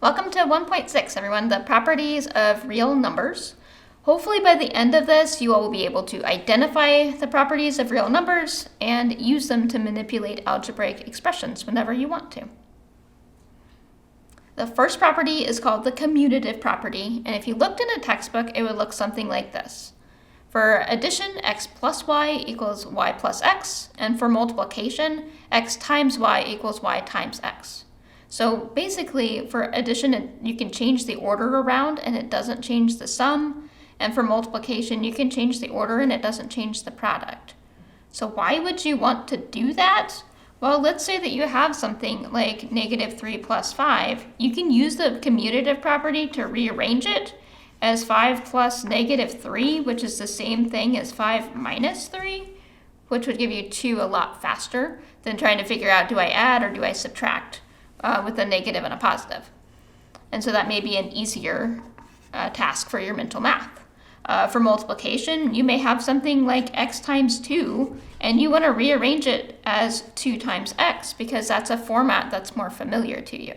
Welcome to 1.6, everyone, the properties of real numbers. Hopefully by the end of this, you all will be able to identify the properties of real numbers and use them to manipulate algebraic expressions whenever you want to. The first property is called the commutative property, and if you looked in a textbook, it would look something like this. For addition, x plus y equals y plus x, and for multiplication, x times y equals y times x. So basically, for addition, you can change the order around and it doesn't change the sum. And for multiplication, you can change the order and it doesn't change the product. So why would you want to do that? Well, let's say that you have something like negative 3 plus 5. You can use the commutative property to rearrange it as 5 plus negative 3, which is the same thing as 5 minus 3, which would give you 2 a lot faster than trying to figure out, do I add or do I subtract with a negative and a positive. And so that may be an easier task for your mental math. For multiplication, you may have something like x times 2, and you want to rearrange it as 2 times x because that's a format that's more familiar to you.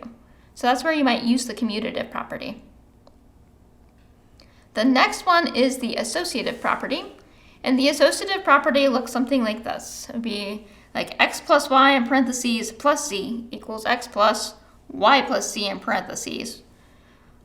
So that's where you might use the commutative property. The next one is the associative property. And the associative property looks something like this. It would be like x plus y in parentheses plus z equals x plus y plus z in parentheses.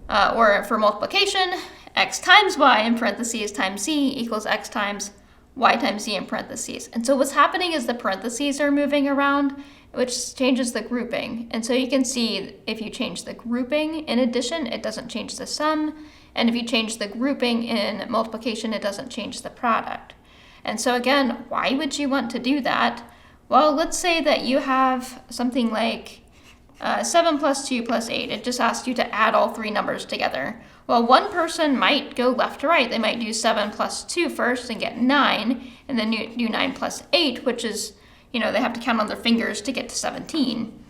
Or for multiplication, x times y in parentheses times z equals x times y times z in parentheses. And so what's happening is the parentheses are moving around, which changes the grouping. And so you can see if you change the grouping in addition, it doesn't change the sum. And if you change the grouping in multiplication, it doesn't change the product. And so again, why would you want to do that? Well, let's say that you have something like 7 plus 2 plus 8. It just asks you to add all three numbers together. Well, one person might go left to right. They might do 7 plus 2 first and get 9, and then do 9 plus 8, which is, they have to count on their fingers to get to 17.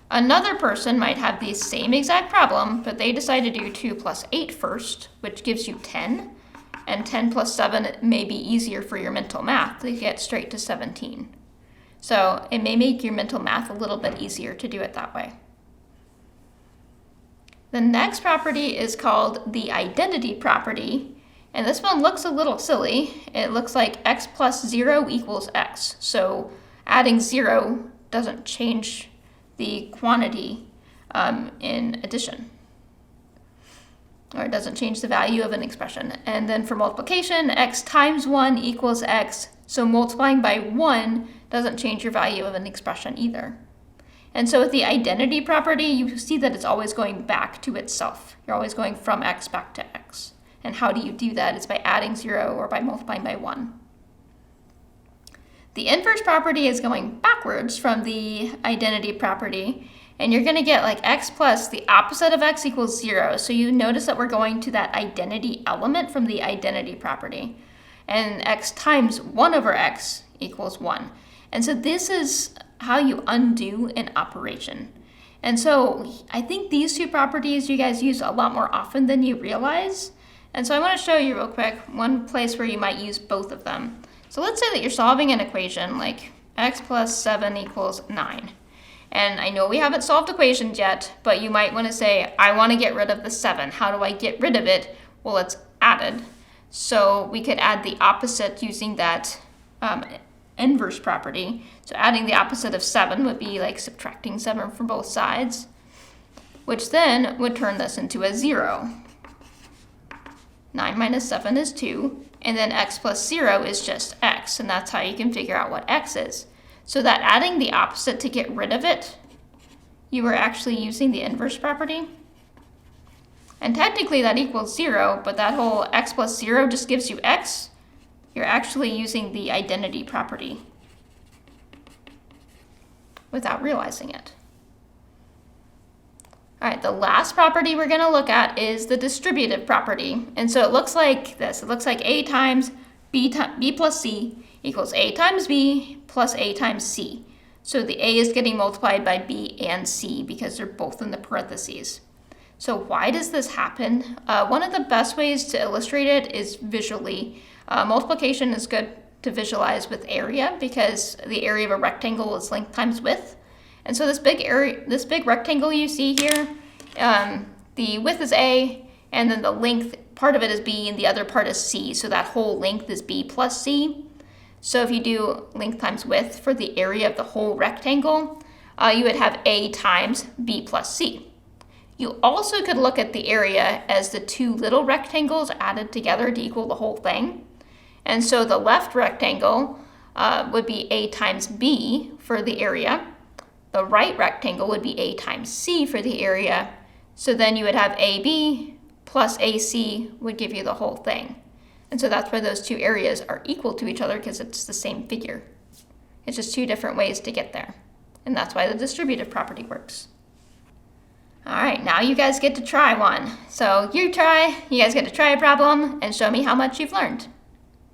Another person might have the same exact problem, but they decide to do 2 plus 8 first, which gives you 10. And 10 plus 7 may be easier for your mental math to get straight to 17. So it may make your mental math a little bit easier to do it that way. The next property is called the identity property. And this one looks a little silly. It looks like x plus 0 equals x. So adding 0 doesn't change the quantity in addition. Or it doesn't change the value of an expression. And then for multiplication, x times 1 equals x. So multiplying by 1 doesn't change your value of an expression either. And so with the identity property, you see that it's always going back to itself. You're always going from x back to x. And how do you do that? It's by adding 0 or by multiplying by 1. The inverse property is going backwards from the identity property. And you're going to get like x plus the opposite of x equals 0. So you notice that we're going to that identity element from the identity property. And x times 1 over x equals 1. And so this is how you undo an operation. And so I think these two properties you guys use a lot more often than you realize. And so I want to show you real quick one place where you might use both of them. So let's say that you're solving an equation like x plus 7 equals 9. And I know we haven't solved equations yet, but you might want to say, I want to get rid of the 7. How do I get rid of it? Well, it's added. So we could add the opposite using that inverse property. So adding the opposite of 7 would be like subtracting 7 from both sides, which then would turn this into a 0. 9 minus 7 is 2, and then x plus 0 is just x, and that's how you can figure out what x is. So that adding the opposite to get rid of it, you were actually using the inverse property. And technically that equals 0, but that whole x plus 0 just gives you x. You're actually using the identity property without realizing it. All right, the last property we're going to look at is the distributive property. And so it looks like this. It looks like a times b plus c equals a times b plus a times c. So the a is getting multiplied by b and c because they're both in the parentheses. So why does this happen? One of the best ways to illustrate it is visually. Multiplication is good to visualize with area because the area of a rectangle is length times width. And so this big rectangle you see here, the width is A, and then the length, part of it is B, and the other part is C. So that whole length is B plus C. So if you do length times width for the area of the whole rectangle, you would have A times B plus C. You also could look at the area as the two little rectangles added together to equal the whole thing. And so the left rectangle would be A times B for the area. The right rectangle would be A times C for the area. So then you would have AB plus AC would give you the whole thing. And so that's why those two areas are equal to each other, because it's the same figure. It's just two different ways to get there. And that's why the distributive property works. All right, now you guys get to try one. So you guys get to try a problem and show me how much you've learned.